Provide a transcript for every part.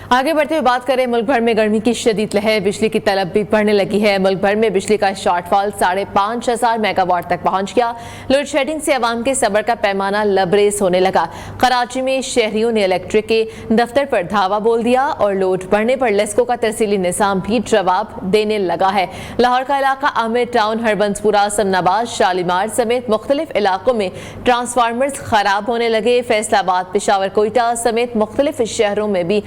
आगे बढ़ते हुए बात करें, मुल्क भर में गर्मी की शदीद लहर, बिजली की तलब भी बढ़ने लगी है। मुल्क भर में बिजली का शॉर्टफॉल 5,500 मेगावाट तक पहुंच गया। लोड शेडिंग से अवाम के सब्र का पैमाना लबरेज होने लगा। कराची में शहरियों ने इलेक्ट्रिक के दफ्तर पर धावा बोल दिया और लोड बढ़ने पर लेस्को का तरसीली निज़ाम भी जवाब देने लगा है। लाहौर का इलाका आमिर टाउन, हरबंसपुरा, सन्नाबाद, शालीमार समेत मुख्तलिफ इलाकों में ट्रांसफार्मर्स खराब होने लगे। फैसलाबाद, पेशावर, कोयटा समेत मुख्तलिफ शहरों में भी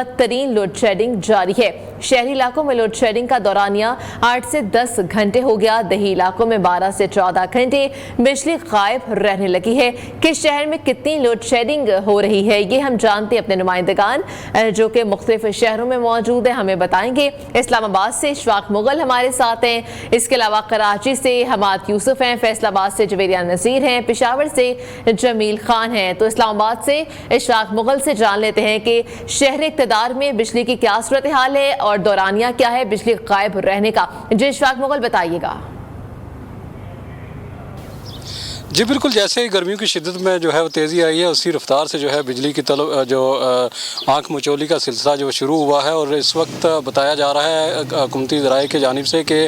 बदतरीन लोड शेडिंग जारी है। शहरी इलाकों में लोड शेडिंग का दौरानिया 8 से 10 घंटे हो गया। दही इलाकों में 12 से 14 घंटे बिजली गायब रहने लगी है। किस शहर में कितनी लोड शेडिंग हो रही है, ये हम जानते हैं अपने नुमाइंदगान जो कि मुख्तलिफ शहरों में मौजूद है, हमें बताएंगे। इस्लामाबाद से इशफाक मुगल हमारे साथ हैं, इसके अलावा कराची से हमाद यूसुफ हैं, फैसलाबाद से जवेरिया नज़ीर हैं, पेशावर से जमील खान हैं। तो इस्लामाबाद से इशफाक मुगल से जान लेते हैं कि शहर इक़्तिदार में बिजली की क्या सूरत हाल है और दौरानिया क्या है बिजली गायब रहने का। जी इशफाक मुगल, बताइएगा। जी बिल्कुल, जैसे ही गर्मियों की शिद्दत में जो है वो तेज़ी आई है, उसी रफ्तार से जो है बिजली की तलब जो आँख मचोली का सिलसिला जो शुरू हुआ है। और इस वक्त बताया जा रहा है हुकूमती ज़राए की जानिब से कि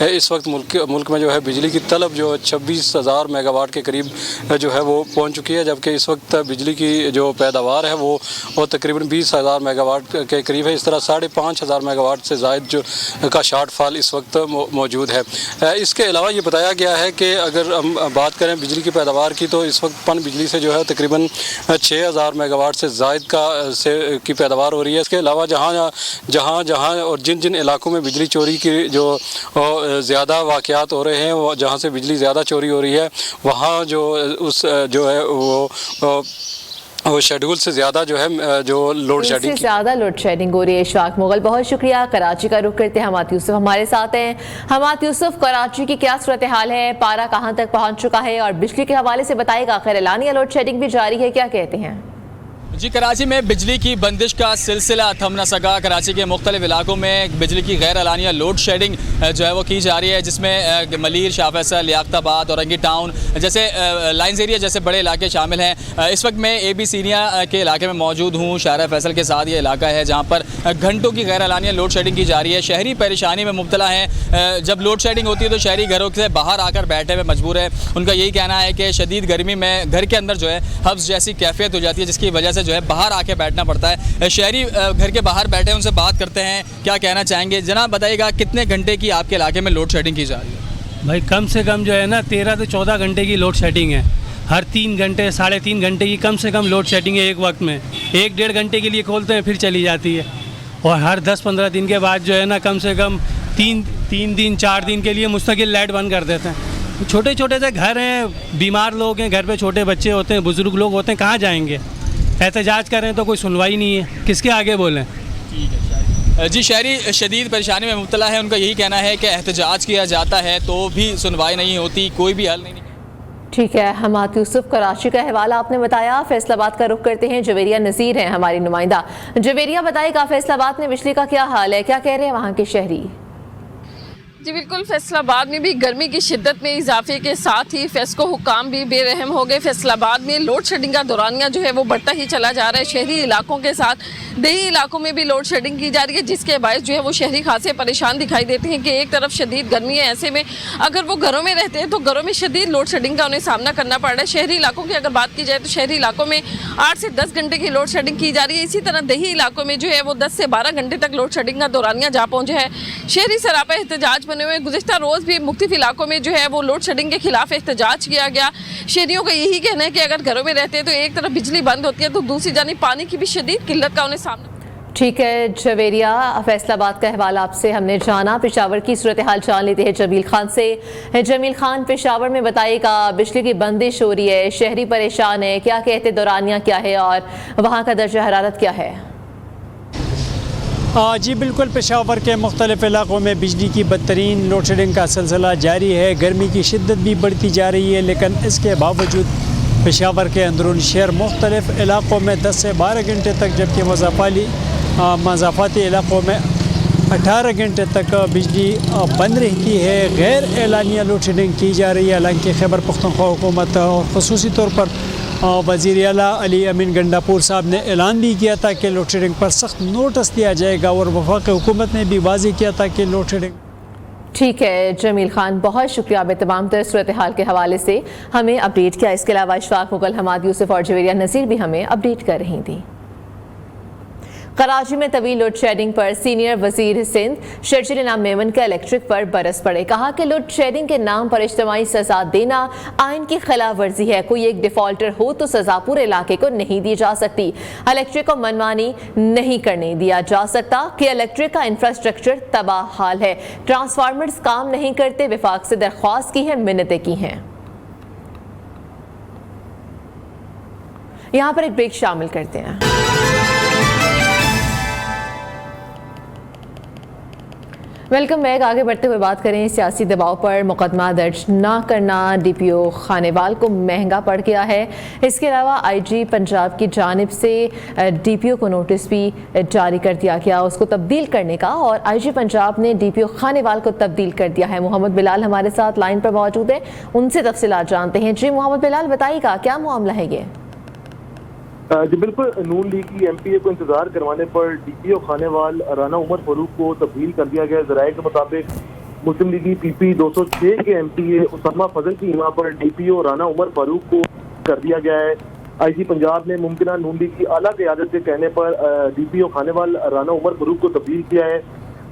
इस वक्त मुल्क में जो है बिजली की तलब जो 26,000 मेगावाट के करीब जो है वो पहुँच चुकी है, जबकि इस वक्त बिजली की जो पैदावार है वो तकरीबन 20,000 मेगावाट के करीब है। इस तरह 5,500 मेगावाट से ज़ायद जो का शॉर्टफॉल इस वक्त मौजूद है। इसके अलावा ये बताया गया है कि अगर हम बात करें बिजली की पैदावार की, तो इस वक्त पन बिजली से जो है तकरीबन 6,000 मेगावाट से ज़ायद की पैदावार हो रही है। इसके अलावा जहाँ और जिन इलाकों में बिजली चोरी की जो ज़्यादा वाक़यात हो रहे हैं, जहाँ से बिजली ज़्यादा चोरी हो रही है, वहाँ जो है वो शेड्यूल से ज़्यादा जो है जो लोड शेडिंग ज़्यादा लोड शेडिंग हो रही है। इशफाक मुगल, बहुत शुक्रिया। कराची का रुख करते हैं, हमाद यूसुफ हमारे साथ हैं। हमाद यूसुफ, कराची की क्या सूरत हाल है, पारा कहाँ तक पहुँच चुका है और बिजली के हवाले से बताएगा। खैर एलानिया लोड शेडिंग भी जारी है, क्या कहते हैं? जी, कराची में बिजली की बंदिश का सिलसिला थम न सका। कराची के मुख्तलिफ इलाकों में बिजली की गैर एलानिया लोड शेडिंग जो है वो की जा रही है, जिसमें मलीर, शाह फैसल, लियाकताबाद, औरंगी टाउन जैसे लाइन्स एरिया जैसे बड़े इलाके शामिल हैं। इस वक्त मैं AB सीनिया के इलाके में मौजूद हूँ। शाह फैसल के साथ ये इलाका है जहाँ पर घंटों की गैर एलानिया लोड शेडिंग की जा रही है। शहरी परेशानी में मुब्तला हैं। जब लोड शेडिंग होती है तो शहरी घरों से बाहर आकर बैठे हुए मजबूर है। उनका यही कहना है कि शदीद गर्मी में घर के अंदर जो है हब्स जैसी कैफियत हो जाती है, जिसकी वजह से जो है बाहर आके बैठना पड़ता है। शहरी घर के बाहर बैठे हैं, उनसे बात करते हैं, क्या कहना चाहेंगे। जनाब बताइएगा, कितने घंटे की आपके इलाके में लोड शेडिंग की जा रही है? भाई कम से कम जो है ना 13 से 14 घंटे की लोड शेडिंग है। हर 3 घंटे 3.5 घंटे की कम से कम लोड शेडिंग है एक वक्त में। 1-1.5 घंटे के लिए खोलते हैं, फिर चली जाती है। और हर 10-15 दिन के बाद जो है ना कम से कम 3 दिन 4 दिन के लिए मुस्तकिल लाइट बंद कर देते हैं। छोटे छोटे से घर हैं, बीमार लोग हैं, घर पे छोटे बच्चे होते हैं, बुज़ुर्ग लोग होते हैं, कहाँ जाएंगे? एहतजाज करें तो कोई सुनवाई नहीं है, किसके आगे बोलें? जी, शहरी शदीद परेशानी में मुब्तला है। उनका यही कहना है कि एहतजाज किया जाता है तो भी सुनवाई नहीं होती, कोई भी हल नहीं। ठीक है, हमाद यूसुफ, कराची का हवाला आपने बताया। फैसलाबाद का रुख करते हैं, जवेरिया नज़ीर हैं हमारी नुमाइंदा। जवेरिया, बताएगा फैसलाबाद में बिजली का क्या हाल है, क्या कह रहे हैं वहाँ के शहरी? जी बिल्कुल, फैसलाबाद में भी गर्मी की शिद्दत में इजाफे के साथ ही फेस्को हुकाम भी बेरहम हो गए। फैसलाबाद में लोड शेडिंग का दौरानिया जो है वो बढ़ता ही चला जा रहा है। शहरी इलाकों के साथ देही इलाकों में भी लोड शेडिंग की जा रही है, जिसके बायस जो है वो शहरी खासे परेशान दिखाई देते हैं कि एक तरफ शदीद गर्मी है, ऐसे में अगर वो घरों में रहते हैं तो घरों में शदीद लोड शेडिंग का उन्हें सामना करना पड़ रहा है। शहरी इलाकों की अगर बात की जाए तो शहरी इलाकों में 8 से 10 घंटे की लोड शेडिंग की जा रही है। इसी तरह देही इलाकों में जो है वो 10 से 12 घंटे तक लोड शेडिंग का दौरानिया जा पहुँचा है। शहरी सरापा एहतजाज बने हुए। गुज़िश्ता रोज़ भी मुख्तलिफ इलाकों में जो है वो लोड शेडिंग के खिलाफ एहतजाज किया गया। शहरियों का यही कहना है कि अगर घरों में रहते हैं तो एक तरफ बिजली बंद होती है तो दूसरी जानी पानी की भी शदीद किल्लत का उन्हें सामना। ठीक है जवेरिया, फैसलाबाद का हवाला आपसे हमने जाना। पेशावर की सूरत हाल जान लेते हैं जमील खान से। जमील खान, पेशावर में बताइएगा, बिजली की बंदिश हो रही है, शहरी परेशान है, क्या कहते दौरानिया क्या है और वहाँ का दर्जा हरारत क्या है? जी बिल्कुल, पेशावर के मुख्तलिफ इलाकों में बिजली की बदतरीन लोड शेडिंग का सिलसिला जारी है। गर्मी की शिद्दत भी बढ़ती जा रही है, लेकिन इसके बावजूद पेशावर के अंदरूनी शहर मुख्तलिफ इलाकों में 10 से 12 घंटे तक, जबकि मज़ाफ़ाती इलाकों में 18 घंटे तक बिजली बंद रहती है। गैर एलानिया लोड शेडिंग की जा रही है। हालांकि खैबर पख्तूनख्वा हुकूमत और ख़ुसूसी तौर पर वज़ीर आला अली अमीन गंडापुर साहब ने ऐलान भी किया था कि लोड शेडिंग पर सख्त नोटिस दिया जाएगा और वफाकी हुकूमत ने भी वाज़ेह किया था कि लोड शेडिंग। ठीक है जमील खान, बहुत शुक्रिया। आपने तमाम तर सूरत हाल के हवाले से हमें अपडेट किया। इसके अलावा इशफाक मुगल, हमाद यूसुफ और जवेरिया नज़ीर भी हमें अपडेट कर रही थी। कराची में तवील लोड शेडिंग पर सीनियर वजीर सिंध शर्जील इनाम मेमन का इलेक्ट्रिक पर बरस पड़े। कहा कि लोड शेडिंग के नाम पर इज्तिमाई सजा देना आइन की खिलाफ वर्जी है। कोई एक डिफॉल्टर हो तो सजा पूरे इलाके को नहीं दी जा सकती। इलेक्ट्रिक को मनमानी नहीं करने दिया जा सकता कि इलेक्ट्रिक का इंफ्रास्ट्रक्चर तबाह हाल है। ट्रांसफार्मर्स काम नहीं करते, विफाक से दरख्वास्त की है, मिन्नतें की हैं। यहाँ पर एक ब्रेक शामिल करते हैं। Welcome back. आगे बढ़ते हुए बात करें सियासी दबाव पर मुकदमा दर्ज ना करना डीपीओ खानेवाल को महंगा पड़ गया है। इसके अलावा आईजी पंजाब की जानिब से डीपीओ को नोटिस भी जारी कर दिया गया उसको तब्दील करने का, और आईजी पंजाब ने डीपीओ खानेवाल को तब्दील कर दिया है। मोहम्मद बिलाल हमारे साथ लाइन पर मौजूद है, उनसे तफसीलात जानते हैं। जी मोहम्मद बिलाल, बताइएगा क्या मामला है ये? जी बिल्कुल, नून लीग की एमपीए को इंतजार करवाने पर डीपीओ खानेवाल राना उमर फारूक को तब्दील कर दिया गया। जराये के मुताबिक मुस्लिम लीगी पीपी 206 के एमपीए उसामा फजल की हिमा पर डीपीओ राना उमर फारूक को कर दिया गया है। आईजी पंजाब ने मुमकिन नून लीग की आला क़यादत के कहने पर डीपीओ खानेवाल राना उमर फारूक को तब्दील किया है।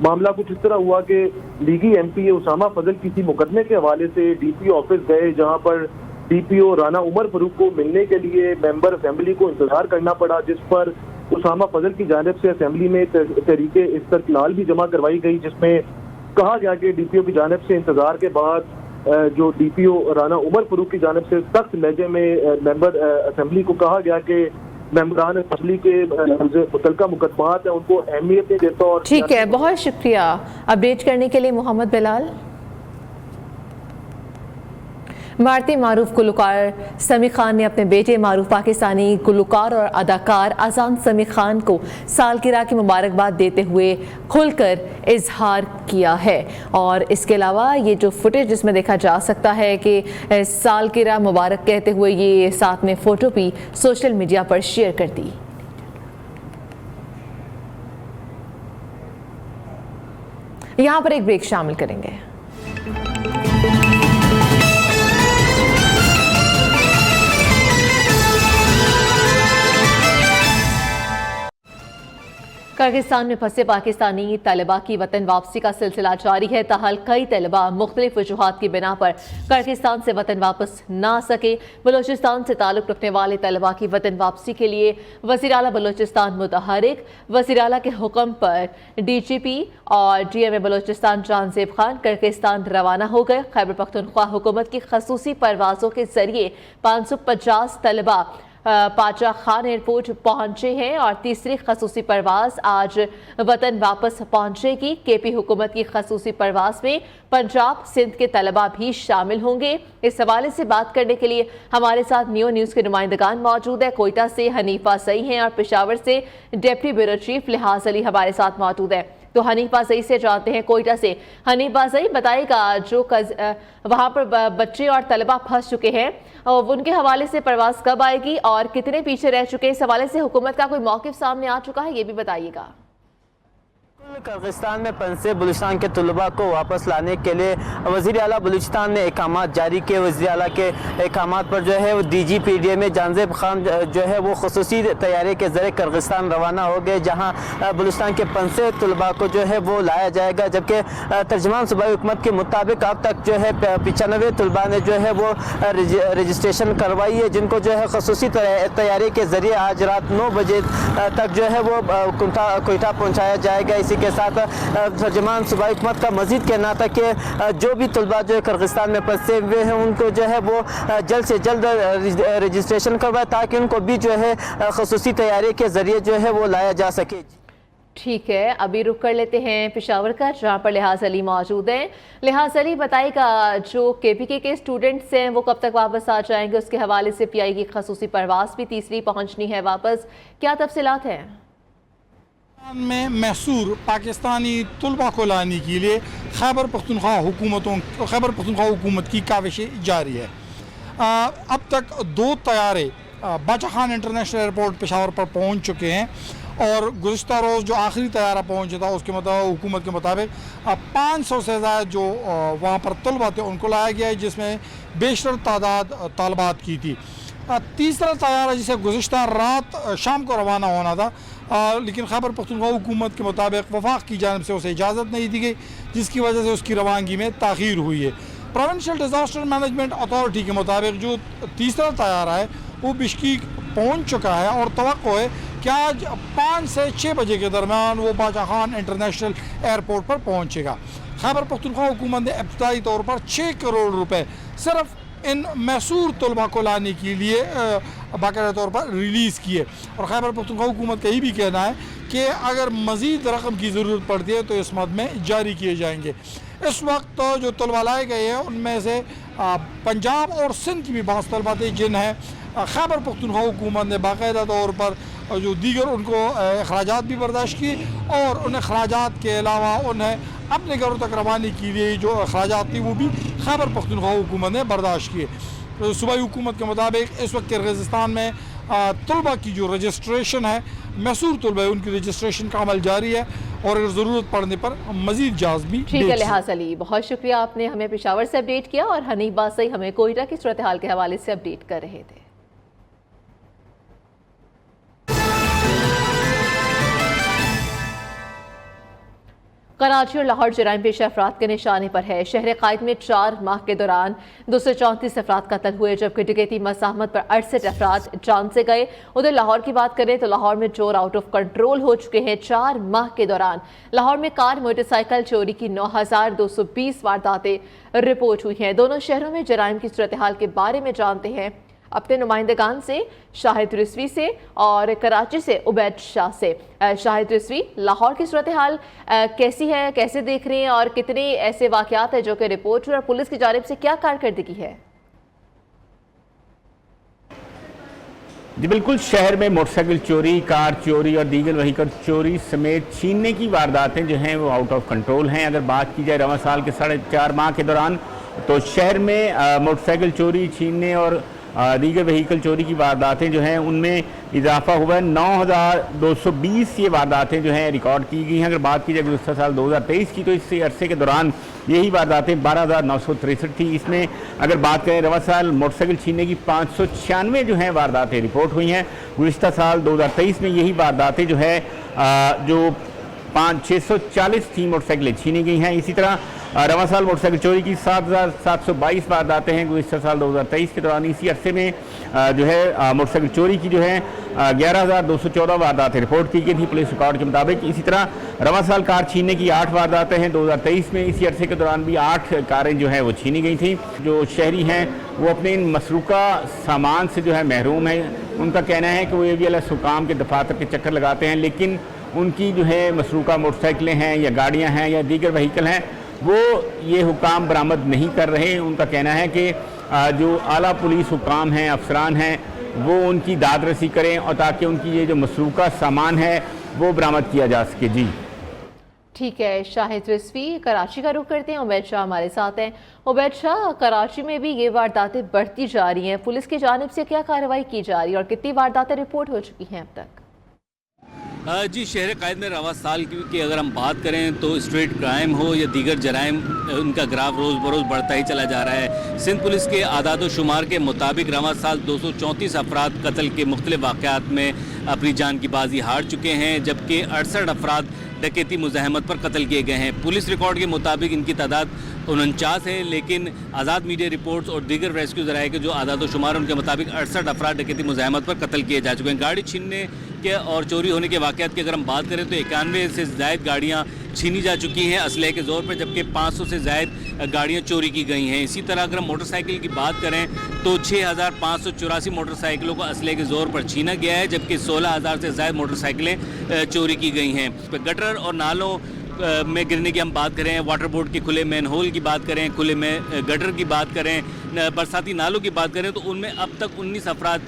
मामला कुछ इस तरह हुआ कि लीगी एमपीए उसामा फजल किसी मुकदमे के हवाले से डीपीओ ऑफिस गए, जहाँ पर डीपीओ राना उमर फारूक को मिलने के लिए मेंबर असेंबली को इंतजार करना पड़ा, जिस पर उसामा फजल की जानिब से असेंबली में तहरीके इस्तक़लाल भी जमा करवाई गई, जिसमें कहा गया कि डीपीओ की जानिब से इंतजार के बाद जो डीपीओ राना उमर फारूक की जानिब से सख्त लहजे में मेंबर असेंबली को कहा गया कि मेंबरान असेंबली के मुतल्लिका मुकदमात हैं उनको अहमियत नहीं देता। और ठीक है, बहुत शुक्रिया अपडेट करने के लिए मोहम्मद बिलाल। भारतीय मारूफ गुलकार समी खान ने अपने बेटे मारूफ पाकिस्तानी गुलकार और अदाकार अजान समी खान को सालगिरह की मुबारकबाद देते हुए खुलकर इजहार किया है। और इसके अलावा ये जो फुटेज जिसमें देखा जा सकता है कि सालगिरह मुबारक कहते हुए ये साथ में फ़ोटो भी सोशल मीडिया पर शेयर कर दी। यहाँ पर एक ब्रेक शामिल करेंगे। किर्गिस्तान में फंसे पाकिस्तानी तलबा की वतन वापसी का सिलसिला जारी है। ताहल कई तलबा मुख्तलिफ वजूहात की बिना पर किर्गिस्तान से वतन वापस ना सके। बलोचिस्तान से ताल्लुक़ रखने वाले तलबा की वतन वापसी के लिए वज़ीर आला बलोचिस्तान मुतहरिक वज़ीर आला के हुक्म पर DGP और DMA बलोचिस्तान जानज़ेब खान किर्गिस्तान रवाना हो गए। खैबर पख्तूनख्वा हुकूमत की खसूसी परवाज़ों के जरिए 550 तलबा पाचा खान एयरपोर्ट पहुंचे हैं और तीसरी खसूसी परवाज़ आज वतन वापस पहुंचेगी। KP हुकूमत की खसूसी परवाज़ में पंजाब सिंध के तलबा भी शामिल होंगे। इस हवाले से बात करने के लिए हमारे साथ न्यू न्यूज़ के नुमाइंदगान मौजूद है। कोयटा से हनीफा सई हैं और पेशावर से डिप्टी ब्यूरो चीफ लिहाज अली हमारे साथ मौजूद है। तो हनीफा सई से जानते हैं कोयटा से। हनीफा सई, बताइएगा जो वहाँ पर बच्चे और तलबा फंस चुके हैं उनके हवाले से परवाज़ कब आएगी और कितने पीछे रह चुके हैं, इस हवाले से हुकूमत का कोई मौक़िफ़ सामने आ चुका है, ये भी बताइएगा। किर्गिस्तान में फंसे बलूचिस्तान के तलबा को वापस लाने के लिए वज़ीर आला बलूचिस्तान ने अहकामात जारी किए। वज़ीर आला के अहकामात पर जो है वो DGP DMA जानज़ेब खान जो है वो खुसूसी तैयारी के ज़रिए किर्गिस्तान रवाना हो गए, जहाँ बलूचिस्तान के फंसे तलबा को जो है वो लाया जाएगा। जबकि तर्जमान सूबाई हुकूमत के मुताबिक अब तक जो है 95 तलबा ने जो है वो रजिस्ट्रेशन करवाई है, जिनको जो है खुसूसी तैयारी के ज़रिए आज रात 9 बजे तक जो है वो कोयटा पहुँचाया जाएगा। इसी के साथ तर्जमान सूबाई हुकूमत का मजीद कहना था कि जो भी तलबा जो है किर्गिस्तान में फंसे हुए हैं उनको जो है वो जल्द से जल्द रजिस्ट्रेशन करवाए ताकि उनको भी जो है खुसूसी तैयारी के ज़रिए जो है वो लाया जा सके। ठीक है, अभी रुक कर लेते हैं पेशावर का, जहाँ पर लिहाज अली मौजूद हैं। लिहाज अली, बताइएगा जो KPK के स्टूडेंट्स हैं वो कब तक वापस आ जाएंगे, उसके हवाले से PI की खसूसी परवाज़ भी तीसरी पहुँचनी है वापस, क्या तफसीलात हैं? में महसूर पाकिस्तानी तलबा को लाने के लिए खैबर पख्तूनख्वा हुकूमत की काविशें जारी है। अब तक 2 तैयारे बाचा खान इंटरनेशनल एयरपोर्ट पेशावर पर पहुंच चुके हैं और गुज़िश्ता रोज़ जो आखिरी तैयारा पहुंचा था उसके मुताबिक हुकूमत के मुताबिक 500 से ज़्यादा जो वहाँ पर तलबा थे उनको लाया गया है, जिसमें बेशतर तादाद तालबात की थी। तीसरा तैयारा जिसे गुज़िश्ता रात शाम को रवाना होना था, लेकिन खैबर पख्तूनख्वा हुकूमत के मुताबिक वफाक की जानिब से उसे इजाज़त नहीं दी गई, जिसकी वजह से उसकी रवानगी में ताख़ीर हुई है। प्रोविंशियल डिज़ास्टर मैनेजमेंट अथॉरिटी के मुताबिक जो तीसरा तैयारा है वो बिश्केक पहुँच चुका है और तवक्को है कि आज 5 से 6 बजे के दरमियान वो बाचा खान इंटरनेशनल एयरपोर्ट पर पहुँचेगा। खैबर पख्तूनख्वा हुकूमत ने इब्तदाई तौर पर 6 करोड़ रुपए सिर्फ इन मैसूर तलबा को लाने के लिए बाकायदा तौर पर रिलीज़ किए और खैबर पख्तूनख्वा हुकूमत का ये भी कहना है कि अगर मज़ीद रकम की ज़रूरत पड़ती है तो इस मद में जारी किए जाएंगे। इस वक्त जो तलबा लाए गए हैं उनमें से पंजाब और सिंध की भी बाज़ तलबा थे जिन्हें खैबर पख्तूनख्वा हुकूमत ने बाकायदा तौर पर जो दीगर उनको अखराजात भी बर्दाश्त किए और उन अखराजात के अलावा उन्हें अपने घरों तक रवानी के लिए जो अखराजात थी वो भी खैबर पख्तूनख्वा हुकूमत ने बर्दाश्त किए। सूबाई हुकूमत के मुताबिक इस वक्त किर्गिज़स्तान में तलबा की जो रजिस्ट्रेशन है, मैसूर तलबा है, उनकी रजिस्ट्रेशन का अमल जारी है और अगर ज़रूरत पड़ने पर मज़ीद जहाज़ भी ठीक है। लिहाज अली, बहुत शुक्रिया, आपने हमें पेशावर से अपडेट किया और हनीफ बासई हमें कोयटा की सूरत हाल के हवाले से अपडेट कर रहे थे। कराची और लाहौर जराइम पेशा अफराद के निशाने पर है। शहर कायद में 4 माह के दौरान 234 अफराद कत्ल हुए, जबकि डकैती मज़ाहमत पर 68 अफराद जान से गए। उधर लाहौर की बात करें तो लाहौर में चोर आउट ऑफ कंट्रोल हो चुके हैं। 4 माह के दौरान लाहौर में कार मोटरसाइकिल चोरी की 9220 वारदातें रिपोर्ट हुई हैं। दोनों शहरों में जराइम की सूरत हाल के बारे में जानते हैं अपने नुमाइंदगान से, शाहिद रिजवी से और कराची से उबैद शाह से। शाहिद रिजवी, लाहौर की सूरत हाल कैसी है, कैसे देख रहे हैं और कितने ऐसे वाक़यात हैं जो कि रिपोर्ट हुए और पुलिस की जानिब से क्या कारकर्दगी है? जी बिल्कुल, शहर में मोटरसाइकिल चोरी, कार चोरी और दीगर व्हीकल चोरी समेत छीनने की वारदातें जो हैं वो आउट ऑफ कंट्रोल हैं। अगर बात की जाए रवां साल के 4.5 माह के दौरान तो शहर में मोटरसाइकिल चोरी, छीनने और दीगर व्हीकल चोरी की वारदातें जो हैं उनमें इजाफा हुआ है। 9220 ये वारदातें जो हैं रिकॉर्ड की गई हैं। अगर बात की जाए गुज़श्ता साल 2023 की तो इस अरसे के दौरान यही वारदातें 12,963 थी। इसमें अगर बात करें रवां साल मोटरसाइकिल छीनने की 596 जो हैं वारदातें रिपोर्ट हुई हैं। गुज़श्ता साल 2023 में यही वारदातें जो है जो 640 थी मोटरसाइकिलें छीनी गई हैं। इसी तरह रवां साल मोटरसाइकिल चोरी की 7,722 वारदातें हैं गुज़श्ता साल 2023 के दौरान। इसी अरसे में जो है मोटरसाइकिल चोरी की जो है 11,214 वारदातें रिपोर्ट की गई थी पुलिस रिकॉर्ड के मुताबिक। इसी तरह रवां साल कार छीनने की 8 वारदातें हैं 2023 में। इसी अरसे के दौरान भी 8 कारें जो है वो छीनी गई थी। जो शहरी हैं वो अपने इन मसरूका सामान से जो है महरूम हैं। उनका कहना है कि वो AVLS हुकाम के दफातर के चक्कर लगाते हैं, लेकिन उनकी जो है मसरूका मोटरसाइकिलें हैं या गाड़ियाँ हैं या दीगर व्हीकल हैं वो ये हुकाम बरामद नहीं कर रहे। उनका कहना है कि जो आला पुलिस हुकाम हैं, अफसरान हैं, वो उनकी दाद रसी करें और ताकि उनकी ये जो मसरूका सामान है वो बरामद किया जा सके। जी ठीक है। शाहिद रिजवी, कराची का रुख करते हैं। उबैद शाह हमारे साथ हैं। उबैद शाह, कराची में भी ये वारदातें बढ़ती जा रही हैं, पुलिस की जानिब से क्या कार्रवाई की जा रही है और कितनी वारदातें रिपोर्ट हो चुकी हैं अब तक? जी, शहर कायद में रवा साल की अगर हम बात करें तो स्ट्रीट क्राइम हो या दीगर जराइम, उनका ग्राफ रोज़ बरोज़ बढ़ता ही चला जा रहा है। सिंध पुलिस के आदाद व शुमार के मुताबिक रवा साल 234 अफराद कत्ल के मुख्तलिफ वाक़यात में अपनी जान की बाजी हार चुके हैं, जबकि 68 अफराद डकैती मुज़ाहमत पर कत्ल किए गए हैं। पुलिस रिकॉर्ड के मुताबिक इनकी तादाद 49 है, लेकिन आज़ाद मीडिया रिपोर्ट्स और दीगर रेस्क्यू ज़राए के जो आदाद व शुमार उनके मुताबिक 68 अफराद डकैती मुज़ाहमत पर कत्ल किए जा चुके हैं। गाड़ी छीनने के और चोरी होने के वाक़यात की अगर हम बात करें तो 91 से ज़ायद गाड़ियाँ छीनी जा चुकी हैं असलहे के ज़ोर पर, जबकि 500 से ज़ायद गाड़ियाँ चोरी की गई हैं। इसी तरह अगर हम मोटरसाइकिल की बात करें तो 6,584 मोटरसाइकिलों को असलहे के ज़ोर पर छीना गया है, जबकि 16,000 से ज़ायद मोटरसाइकिलें चोरी की गई हैं। गटर और नालों में गिरने की हम बात करें, वाटर बोर्ड के खुले मैन होल की बात करें, खुले में गटर की बात करें, बरसाती नालों की बात करें तो उनमें अब तक 19 अफराद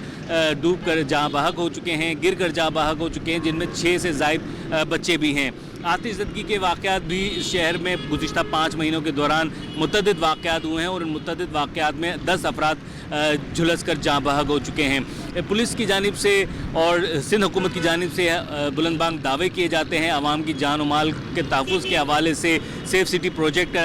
डूब कर जहाँ बहक हो चुके हैं, गिर कर जहाँ बहक हो चुके हैं, जिनमें 6 से ज़ायद बच्चे भी हैं। आतिशज़दगी के वाक़यात भी शहर में गुज़िश्ता 5 महीनों के दौरान मुतअद्दिद वाक़यात हुए हैं और इन मुतअद्दिद वाक़यात में 10 अफराद झुलस कर जहाँ बहक हो चुके हैं। पुलिस की जानिब से और सिंध हुकूमत की जानिब से बुलंदबांग दावे किए जाते हैं। आवाम की जान और माल के तहफ़्फ़ुज़ के हवाले से सेफ सिटी प्रोजेक्ट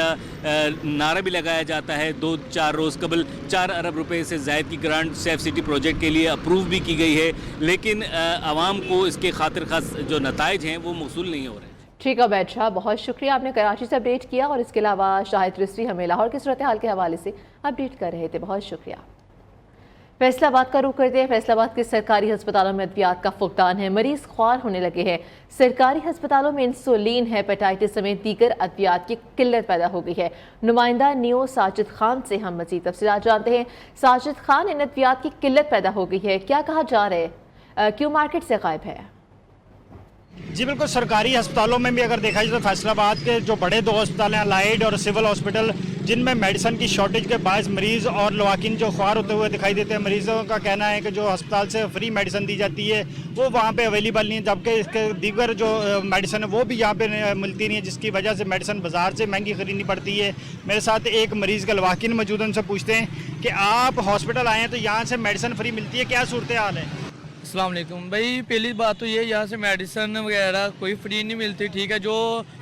नारा भी लगाया जाता है। 2-4 रोज़ कबल 4 अरब रुपए से ज़ायद की ग्रांट सेफ सिटी प्रोजेक्ट के लिए अप्रूव भी की गई है, लेकिन आवाम को इसके खातिर खास जो नताइज हैं वो मौसूल नहीं हो रहे। ठीक है बैठ शाह, बहुत शुक्रिया, आपने कराची से अपडेट किया और इसके अलावा शाहिद रिजवी हमें लाहौर की सूरत हाल के हवाले से अपडेट कर रहे थे, बहुत शुक्रिया। फैसलाबाद का रुख करते हैं। फैसलाबाद के सरकारी अस्पतालों में अद्वियात का फुकदान है, मरीज ख्वार होने लगे हैं। सरकारी अस्पतालों में इंसुलिन, हेपेटाइटिस समेत दीगर अद्वियात की किल्लत पैदा हो गई है। नुमाइंदा नियो साजिद खान से हम मज़ीद तफसीलात जानते हैं। साजिद खान, इन अद्वियात की किल्लत पैदा हो गई है, क्या कहा जा रहा है, क्यों मार्केट से गायब है? जी बिल्कुल, सरकारी अस्पतालों में भी अगर देखा जाए तो फैसलाबाद के जो बड़े 2 अस्पताल हैं, अलाइड और सिविल हॉस्पिटल, जिनमें मेडिसिन की शॉर्टेज के बायस मरीज़ और लवाकिन जो ख्वार होते हुए दिखाई देते हैं। मरीज़ों का कहना है कि जो अस्पताल से फ्री मेडिसिन दी जाती है वो वहाँ पे अवेलेबल नहीं है, जबकि इसके दीगर जो मेडिसिन है वो भी यहाँ पे मिलती नहीं है, जिसकी वजह से मेडिसिन बाज़ार से महंगी ख़रीदनी पड़ती है। मेरे साथ एक मरीज़ का लवाकिन मौजूद है, उनसे पूछते हैं कि आप हॉस्पिटल आए हैं तो यहाँ से मेडिसिन फ्री मिलती है, क्या सूरत हाल है? अस्सलाम वालेकुम भाई, पहली बात तो ये, यहाँ से मेडिसिन वगैरह कोई फ्री नहीं मिलती, ठीक है। जो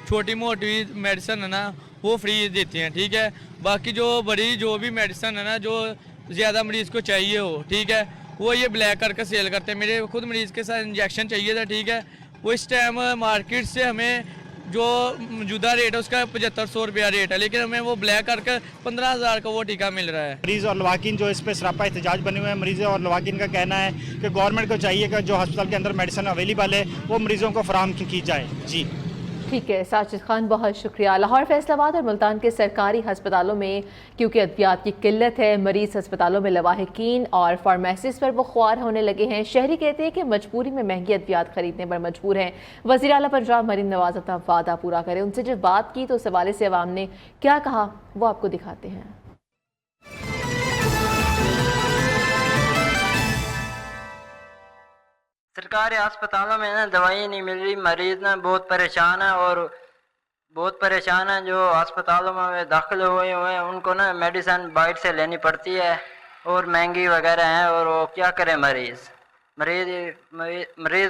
छोटी मोटी मेडिसिन है ना वो फ्री देती हैं, ठीक है। बाकी जो बड़ी जो भी मेडिसिन है ना, जो ज़्यादा मरीज़ को चाहिए हो, ठीक है, वो ये ब्लैक करके सेल करते हैं। मेरे खुद मरीज़ के साथ इंजेक्शन चाहिए था, ठीक है, वो इस टाइम मार्केट से हमें जो मौजूदा रेट है उसका 7500 रुपया रेट है, लेकिन हमें वो ब्लैक करके 15,000 का वो टीका मिल रहा है। मरीज़ और लवाकिन जो इस पर सरापा एहतजाज बने हुए हैं। मरीज़ और लवाकिन का कहना है कि गवर्नमेंट को चाहिए कि जो अस्पताल के अंदर मेडिसिन अवेलेबल है वो मरीज़ों को फराहम की जाए। जी ठीक है साजिद खान, बहुत शुक्रिया। लाहौर, फैसलाबाद और मुल्तान के सरकारी अस्पतालों में क्योंकि अद्वियात की किल्लत है, मरीज अस्पतालों में लवाहिकीन और फार्मेसिस्ट पर वो ख्वार होने लगे हैं। शहरी कहते हैं कि मजबूरी में महंगी अद्वियात खरीदने पर मजबूर हैं। वज़ीर आला पंजाब मरीम नवाज अपना वादा पूरा करें, उनसे जब बात की तो उस हवाले से अवाम ने क्या कहा वो आपको दिखाते हैं। सरकारी अस्पतालों में ना दवाई नहीं मिल रही, मरीज ना बहुत परेशान है और बहुत परेशान है। जो अस्पतालों में दाखिल हुए हैं उनको ना मेडिसिन बाहर से लेनी पड़ती है और महंगी वगैरह है, और वो क्या करे मरीज़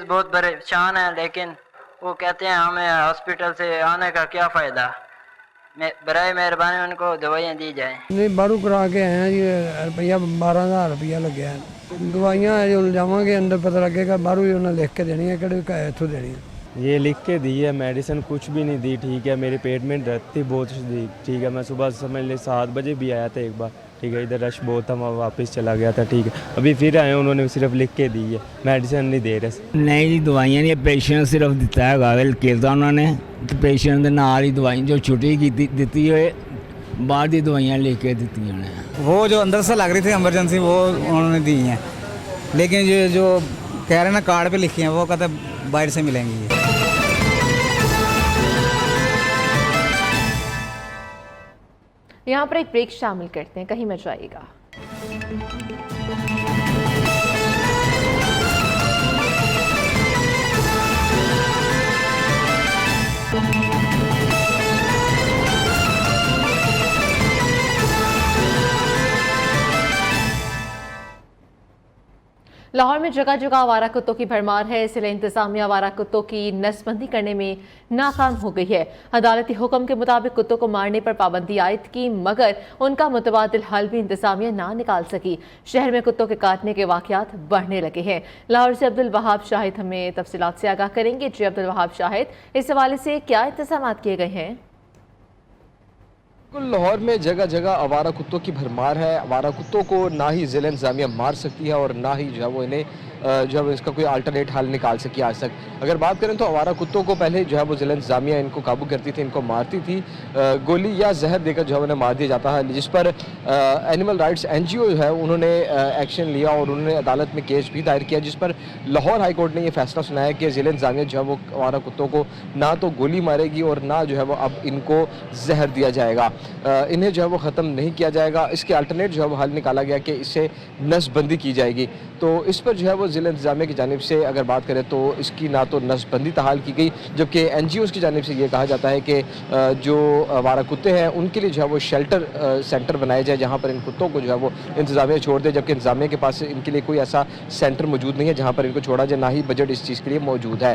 बहुत परेशान है। लेकिन वो कहते हैं हमें हॉस्पिटल से आने का क्या फ़ायदा, बराए मेहरबानी उनको दवाइयाँ दी जाए। नहीं, बारू करा के आए हैं जी, रुपया 12,000 रुपया लगे हैं। दवाइयाँ जो जावांगे अंदर पता लगेगा, बारू उन्हें लिख के देनी है कि इतों देनी है। ये लिख के दी है, मेडिसिन कुछ भी नहीं दी, ठीक है। मेरे पेट में दर्द थी बहुत दी, ठीक है। मैं सुबह समझ ले 7 बजे भी आया था एक बार, ठीक है। इधर रश बहुत था, मैं वापस चला गया था, ठीक है। अभी फिर आए, उन्होंने सिर्फ लिख के दी है, मेडिसिन नहीं दे रहे। नहीं जी, दवाइयाँ नहीं, पेशेंट सिर्फ दिता है गावल किया उन्होंने, तो पेशेंट के नाल ही दवाई जो छुट्टी की दी हुए बाद ही दवाइयाँ लिख के दी ने। वो जो अंदर से लग रही थी एमरजेंसी वो उन्होंने दी हैं, लेकिन ये जो कह रहे हैं ना कार्ड पे लिखी हैं वो कहते बाहर से मिलेंगी। यहाँ पर एक ब्रेक शामिल करते हैं, कहीं मत जाइएगा। लाहौर में जगह जगह आवारा कुत्तों की भरमार है, इसलिए इंतजामिया आवारा कुत्तों की नस्बंदी करने में नाकाम हो गई है। अदालती हुक्म के मुताबिक कुत्तों को मारने पर पाबंदी आयद की, मगर उनका मुतबादिल हल भी इंतजामिया ना निकाल सकी। शहर में कुत्तों के काटने के वाकयात बढ़ने लगे हैं। लाहौर से अब्दुल वहाब शाहिद हमें तफसीलात से आगाह करेंगे। जी अब्दुल वहाब शाहिद, इस हवाले से क्या इंतजाम किए गए हैं? लाहौर में जगह जगह आवारा कुत्तों की भरमार है। आवारा कुत्तों को ना ही ज़िला इंतज़ामिया मार सकती है और ना ही जो है वो इन्हें जब इसका कोई अल्टरनेट हल निकाल सकी आज तक। अगर बात करें तो आवारा कुत्तों को पहले जो है वो ज़िला इंतज़ामिया इनको काबू करती थी, इनको मारती थी, गोली या जहर देकर जो है उन्हें मार दिया जाता है, जिस पर एनिमल राइट्स NGO जो है उन्होंने एक्शन लिया और उन्होंने अदालत में केस भी दायर किया, जिस पर लाहौर हाई कोर्ट ने यह फैसला सुनाया कि ज़िला इंतज़ामिया जो है वो आवारा कुत्तों को ना तो गोली मारेगी और ना जो है वो अब इनको जहर दिया जाएगा। इन्हें जो है वो ख़त्म नहीं किया जाएगा। इसके अल्टरनेट जो है वो हल निकाला गया कि इससे नस्बंदी की जाएगी। तो इस पर जो है वो ज़िला इंतज़ामिया की जानिब से अगर बात करें तो इसकी ना तो नस्बंदी तहाल की गई, जबकि NGOs की जानिब से ये कहा जाता है कि जो आवारा कुत्ते हैं उनके लिए जो है वो शेल्टर सेंटर बनाया जाए जहाँ पर इन कुत्तों को जो है वो इंतज़ामिया छोड़ दे, जबकि इंतज़ामिया के पास इनके लिए कोई ऐसा सेंटर मौजूद नहीं है जहाँ पर इनको छोड़ा जाए, ना ही बजट इस चीज़ के लिए मौजूद है।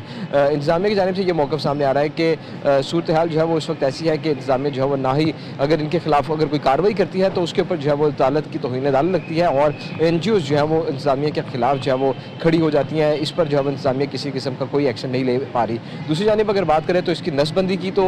इंतज़ामिया की जानिब से ये मौक़िफ़ सामने आ रहा है कि सूरत हाल जो है वो इस वक्त ऐसी है कि इंतज़ामिया जो है वो ना ही अगर इनके खिलाफ अगर कोई कार्रवाई करती है तो उसके ऊपर जो है वो अदालत की तौहीन अदालत लगती है और NGOs जो है वो इंतज़ामिया के खिलाफ जो है वो खड़ी हो जाती हैं। इस पर जो है इंतज़ामिया किसी किस्म का कोई एक्शन नहीं ले पा रही। दूसरी जानिब अगर बात करें तो इसकी नसबंदी की तो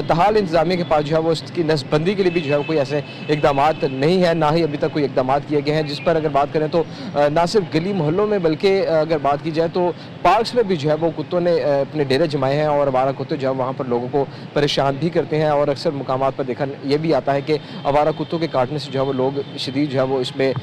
तहाल इंतज़ामिया के पास जो है वो इसकी नसबंदी के लिए भी जो है कोई ऐसे इकदाम नहीं है, ना ही अभी तक कोई इकदाम किए गए हैं। जिस पर अगर बात करें तो ना सिर्फ गली मोहल्लों में बल्कि अगर बात की जाए तो पार्क्स में भी जो है वो कुत्तों ने अपने डेरे जमाए हैं और आवारा कुत्ते जो है वहाँ पर लोगों को परेशान भी करते हैं। और अक्सर मुकामात पर देखा ये भी आता है कि आवारा कुत्तों के काटने से जो है वो लोग शदीद जो है वो इसमें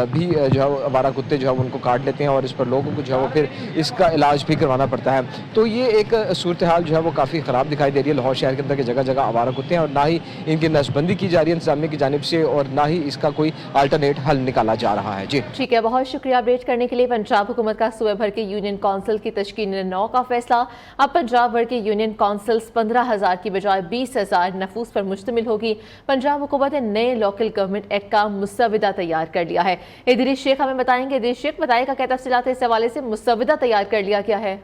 भी जो है आवारा कुत्ते जो है उनको काट लेते हैं और इस पर लोगों को जो है वो फिर इसका इलाज भी करवाना पड़ता है। तो ये एक सूरत हाल जो है वो काफ़ी ख़राब दिखाई दे रही है लाहौर शहर के अंदर के जगह जगह आवारा कुत्ते हैं और ना ही इनकी नसबंदी की जा रही है इंतज़ामिया की जानिब से और ना ही इसका कोई अल्टरनेट हल निकाला जा रहा है। जी ठीक है, बहुत शुक्रिया अपडेट करने के लिए। पंजाब हुकूमत का सूबे भर के यूनियन काउंसिल की तश्कील 9 का फैसला। अब पंजाब भर के यूनियन काउंसिल्स 15,000 की बजाय 20,000 नफूस पर मुश्तमिल होगी। पंजाब हुकूमत ने नए लोकल गवर्नमेंट एक्ट का मुसविदा तैयार कर लिया है। इदरीस शेख हमें बताएंगे। इदरीस शेख बताएगा क्या तफसीलात इस हवाले से, मुसविदा तैयार कर लिया क्या है?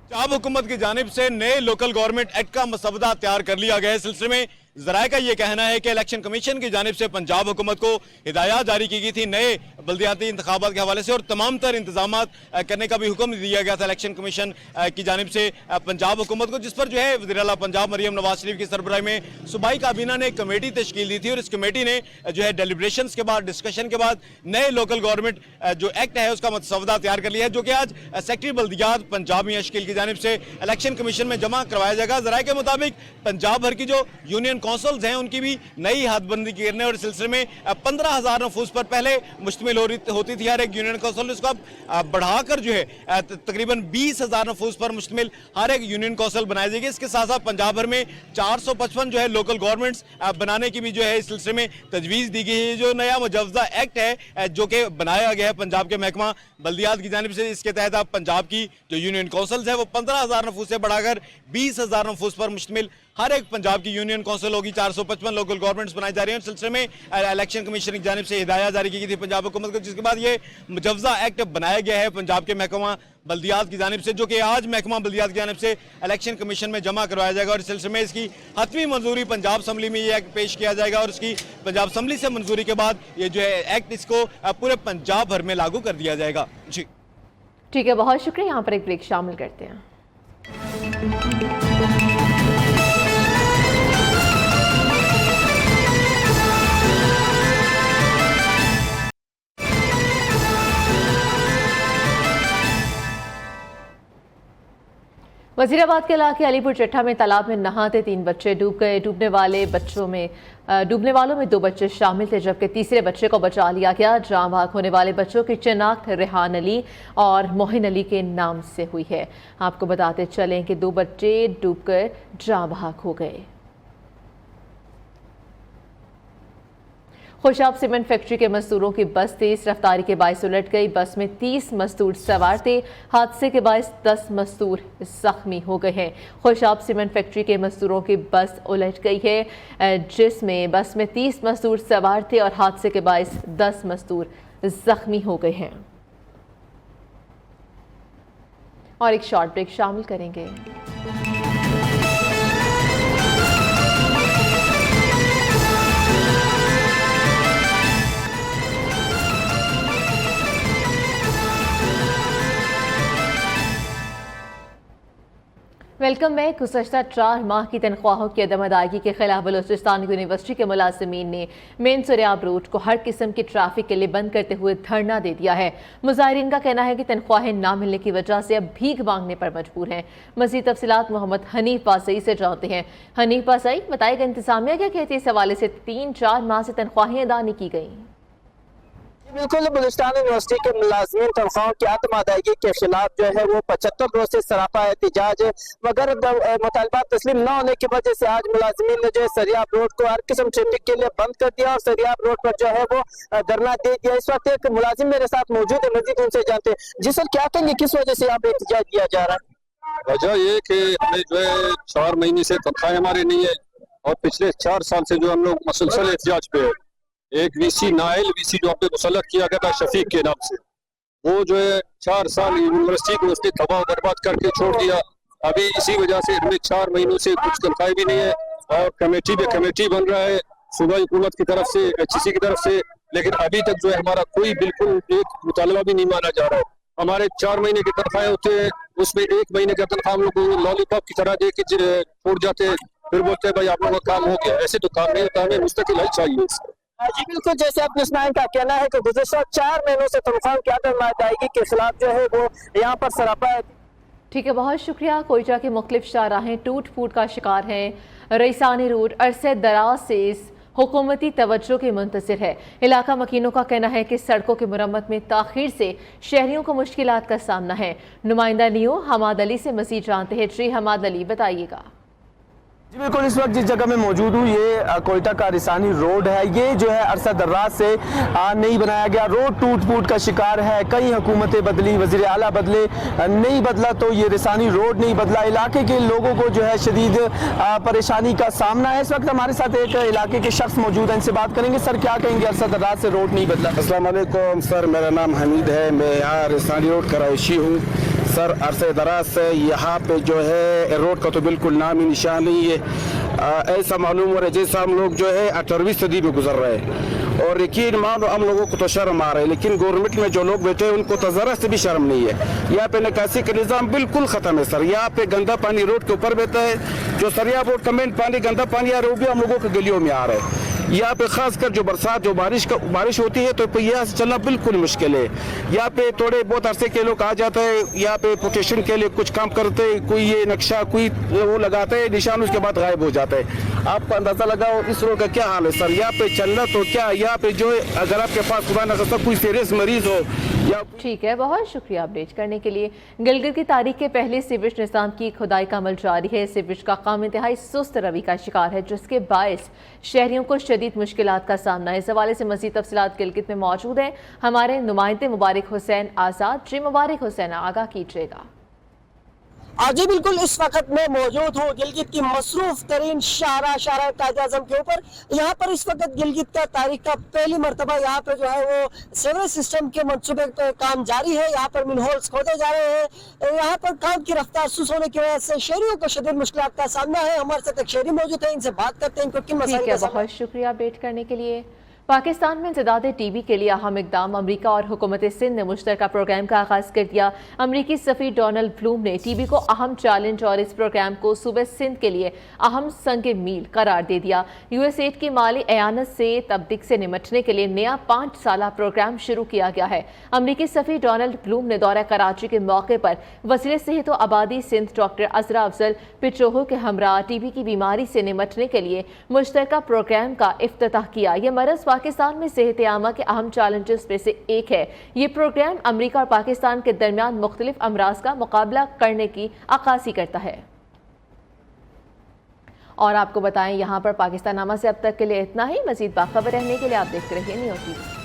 पंजाब हुकूमत की जानिब से नए लोकल गवर्नमेंट एक्ट का मसवदा तैयार कर लिया गया है। सिलसिले में ज़राए का ये कहना है कि इलेक्शन कमीशन की जानिब से पंजाब हुकूमत को हिदायत जारी की गई थी नए बल्दियाती इंतखाबात के हवाले से और तमाम तर इंतजाम करने का भी हुक्म दिया गया था इलेक्शन कमीशन की जानिब से पंजाब हुकूमत को, जिस पर जो है वज़ीर आला पंजाब मरियम नवाज शरीफ की सरबराही में सूबाई काबीना ने एक कमेटी तश्कील दी थी और इस कमेटी ने जो है डेलिब्रेशन के बाद डिस्कशन के बाद नए लोकल गवर्नमेंट जो एक्ट है उसका मसवदा तैयार कर लिया है, जो कि आज सेक्रेटरी बल्दियात पंजाब मियां शकील की जानिब से इलेक्शन कमीशन में जमा करवाया जाएगा। ज़राए के मुताबिक पंजाब भर की जो यूनियन काउंसिल्स हैं उनकी भी नई हदबंदी करने और इस सिलसिले में 15,000 नफूस पर पहले मुश्तमिल होती थी हर एक यूनियन काउंसिल, उसको अब बढ़ाकर जो है तकरीबन 20,000 नफूस पर मुश्तमिल हर एक यूनियन काउंसिल बनाई जाएगी। इसके साथ साथ पंजाब भर में 455 जो है लोकल गवर्नमेंट्स बनाने की भी जो है इस सिलसिले में तजवीज़ दी गई है। जो नया मुजवजा एक्ट है जो कि बनाया गया है पंजाब के महकमा बल्दियात की जानिब से, इसके तहत अब पंजाब की जो यूनियन काउंसिल्स है वो 15,000 नफूस से बढ़ाकर 20,000 नफूस पर मुश्तमिल हर एक पंजाब की यूनियन काउंसिल होगी। 455 लोकल गवर्नमेंट्स बनाई जा रही हैं। इस सिलसिले में इलेक्शन कमीशन की जानिब से हिदायत जारी की गई थी पंजाब हुकूमत को, जिसके बाद ये मुजवजा एक्ट बनाया गया है पंजाब के महकमा बल्दियात की जानिब से, जो कि आज महकमा बल्दियात की जानिब से इलेक्शन कमीशन में जमा करवाया जाएगा और इस सिलसिले में इसकी हतमी मंजूरी पंजाब असम्बली में ये एक्ट पेश किया जाएगा और इसकी पंजाब असम्बली से मंजूरी के बाद ये जो है एक्ट इसको पूरे पंजाब भर में लागू कर दिया जाएगा। जी ठीक है, बहुत शुक्रिया। यहाँ पर एक ब्रेक शामिल करते हैं। वजीराबाद के इलाके अलीपुर चट्टा में तालाब में नहाते 3 बच्चे डूब गए। डूबने वालों में 2 बच्चे शामिल थे, जबकि तीसरे बच्चे को बचा लिया गया। जान भाग होने वाले बच्चों की शनाख्त रेहान अली और मोहिन अली के नाम से हुई है। आपको बताते चलें कि 2 बच्चे डूबकर जान भाग हो गए। खुशाब सीमेंट फैक्ट्री के मजदूरों की बस तेज रफ्तारी के बायस उलट गई। बस में 30 मजदूर सवार थे। हादसे के बायस 10 मजदूर जख्मी हो गए हैं। खुशाब सीमेंट फैक्ट्री के मजदूरों की बस उलट गई है, जिसमें बस में 30 मजदूर सवार थे और हादसे के बायस 10 मजदूर जख्मी हो गए हैं। और एक शॉर्ट ब्रेक शामिल करेंगे। Welcome back. गुज़श्ता 4 माह की तनख्वाहों की अदम अदायगी के खिलाफ बलूचिस्तान यूनिवर्सिटी के मुलाजिमीन ने मेन सरियाब रूट को हर किस्म की ट्रैफिक के लिए बंद करते हुए धरना दे दिया है। मुजाहिरीन का कहना है कि तनख्वाहें ना मिलने की वजह से अब भीख मांगने पर मजबूर हैं। मज़ीद तफसीलात मोहम्मद हनीफ पासई से जानते हैं। हनीफ पासई, बताएगा इंतजामिया क्या कहती है इस हवाले से 3-4 माह से तनख्वाहें अदा नहीं की गई? बिल्कुल, बलूचिस्तान यूनिवर्सिटी के मुलाजमीन तनख्वाहों की आदम अदायगी के खिलाफ जो है वो 75 रोज से सरापा एहतजाज, मगर मुतालबा तस्लीम न होने की वजह से आज मुलाजमीन ने जो है सरियाब रोड को हर किस्म ट्रैफिक के लिए बंद कर दिया और सरियाब रोड पर जो है वो धरना दे दिया। इस वक्त एक मुलाजिम मेरे साथ मौजूद है, मजीद उनसे जानते हैं। जी सर, क्या कहेंगे, किस वजह से यहाँ पे एहतजाज किया जा रहा है? वजह ये कि हमें जो है 4 महीने से तनख्वाहें हमारी नहीं है और पिछले 4 साल से जो हम लोग मुसलसल एहतजाज पे है। एक वीसी नाइल वीसी जो आपने मुसल्लत किया गया था शफीक के नाम से, वो जो है 4 साल यूनिवर्सिटी को उसने तबाह बर्बाद करके छोड़ दिया। अभी इसी वजह से हमें 4 महीनों से कुछ तनख्वाहें भी नहीं है और कमेटी पे कमेटी बन रहा है सूबाई हुकूमत की तरफ से, HEC की तरफ से, लेकिन अभी तक जो है हमारा कोई बिल्कुल एक मुतालबा भी नहीं माना जा रहा है। हमारे 4 महीने की तनख्वाहें होते हैं, उसमें 1 महीने का तनख्वाह हम लोग को लॉलीपॉप की तरह दे के छोड़ जाते हैं, फिर बोलते हैं भाई आप लोगों का काम हो गया। ऐसे तो काम नहीं होता, हमें मुस्तकिल ही चाहिए। जी बिल्कुल, जैसे आपने सुना, इनका कहना है कि गुज़श्ता 4 महीनों से तनख्वाहों की आदम अदायगी के खिलाफ जो है वो यहाँ पर सरापा है। ठीक है, बहुत शुक्रिया। कोयटा की मुख्तलिफ शाहराहें टूट फूट का शिकार हैं। रईसानी रोड अरसे दराज से इस हुकूमती तवज्जो के मुंतज़िर है। इलाका मकीनों का कहना है कि सड़कों की मुरम्मत में ताख़ीर से शहरियों को मुश्किलात का सामना है। नुमाइंदा नियो हमाद अली से मज़ीद जानते हैं। जी हमाद अली, बताइएगा। जी बिल्कुल, इस वक्त जिस जगह मैं मौजूद हूँ ये कोयटा का रिसानी रोड है। ये जो है अरसा दर्राज से नहीं बनाया गया रोड टूट फूट का शिकार है। कई हुकूमतें बदली, वज़ीर आला बदले, नहीं बदला तो ये रिसानी रोड नहीं बदला। इलाके के लोगों को जो है शदीद परेशानी का सामना है। इस वक्त हमारे साथ एक इलाके के शख्स मौजूद हैं, इनसे बात करेंगे। सर, क्या कहेंगे, अरसा दर्राज से रोड नहीं बदला? अस्सलाम वालेकुम सर, मेरा नाम हमीद है, मैं यहाँ रिसानी रोड का रहायशी हूँ। सर, अरसे दराज से यहाँ पे जो है रोड का तो बिल्कुल नाम ही निशान नहीं है। ऐसा मालूम हो रहा है जैसा हम लोग जो है 18वीं सदी में गुजर रहे हैं और यकीन मानो हम लोगों को तो शर्म आ रहा है, लेकिन गवर्नमेंट में जो लोग बैठे हैं उनको तो जरा से भी शर्म नहीं है। यहाँ पे निकासी का निज़ाम बिल्कुल ख़त्म है सर। यहाँ पे गंदा पानी रोड के ऊपर बहता है, जो सरियाब रोड का मेन पानी गंदा पानी आ रहा है वो भी हम लोगों के गलियों में आ रहा है। यहाँ पे खासकर जो बरसात जो बारिश होती है तो यहाँ से चलना बिल्कुल मुश्किल है। यहाँ पे थोड़े बहुत अरसे के लोग आ जाते हैं, यहाँ पे प्रोटेक्शन के लिए कुछ काम करते हैं, कोई ये नक्शा कोई वो लगाते हैं निशान, उसके बाद गायब हो जाता है। आपको अंदाजा लगाओ इस रोड का क्या हाल है सर। यहाँ पे चलना तो क्या, यहाँ पे जो है अगर आपके पास खुदा न खास्ता कोई सीरियस मरीज हो या। ठीक है, बहुत शुक्रिया अपडेट करने के लिए। गिलगित की तारीख के पहले सीवेज निज़ाम की खुदाई का अमल जारी है। सीवेज का काम इंतहाई सुस्त रवि का शिकार है, जिसके बायस शहरियों को शदीद मुश्किलात का सामना है। इस हवाले से मज़ीद तफसीलात गिलगित में मौजूद हैं हमारे नुमाइंदे मुबारक हुसैन आज़ाद। जी मुबारक हुसैन, आगाह कीजिएगा। जी बिल्कुल, इस वक्त मैं मौजूद हूँ गिलगित की मसरूफ तरीन शाहरा कायद आज़म के ऊपर। यहाँ पर इस वक्त गिलगित का तारीख का पहली मरतबा यहाँ पर जो है वो सीवरेज सिस्टम के मनसूबे पे काम जारी है। यहाँ पर मिनहोल्स खोदे जा रहे हैं। यहाँ पर काम की रफ्तार सुस्त होने की वजह से शहरियों को शदीद मुश्किलात का सामना है। हमारे साथ एक शहरी मौजूद है, इनसे बात करते हैं इनको किन मसाइल का सामना। बहुत शुक्रिया अपडेट करने के लिए। पाकिस्तान में इंसदाद टीबी के लिए अहम इकदाम, अमरीका और हुकूमत सिंध ने मुश्तरका प्रोग्राम का आगाज़ कर दिया। अमरीकी सफ़ीर डोनाल्ड ब्लूम ने टीबी को अहम चैलेंज और इस प्रोग्राम को सूबे सिंध के लिए अहम संग मील करार दे दिया। USAID की माली एयानत से तबदीक से निमटने के लिए नया 5 साला प्रोग्राम शुरू किया गया है। अमरीकी सफ़ीर डोनाल्ड ब्लूम ने दौरा कराची के मौके पर वज़ीर सेहत व आबादी सिंध डॉक्टर अजरा अफजल पिट्रोहो के हमरा टीबी की बीमारी से निमटने के लिए मुश्तरका प्रोग्राम का इफ्तिताह किया। यह मरज़ पाकिस्तान में सेहत आमा के अहम चैलेंजेस में से एक है। ये प्रोग्राम अमरीका और पाकिस्तान के दरमियान मुख्तलिफ अमराज का मुकाबला करने की अक्कासी करता है। और आपको बताएं, यहाँ पर पाकिस्तान नामा से अब तक के लिए इतना ही। मजीद बाखबर रहने के लिए आप देखते रहिए न्यूज़।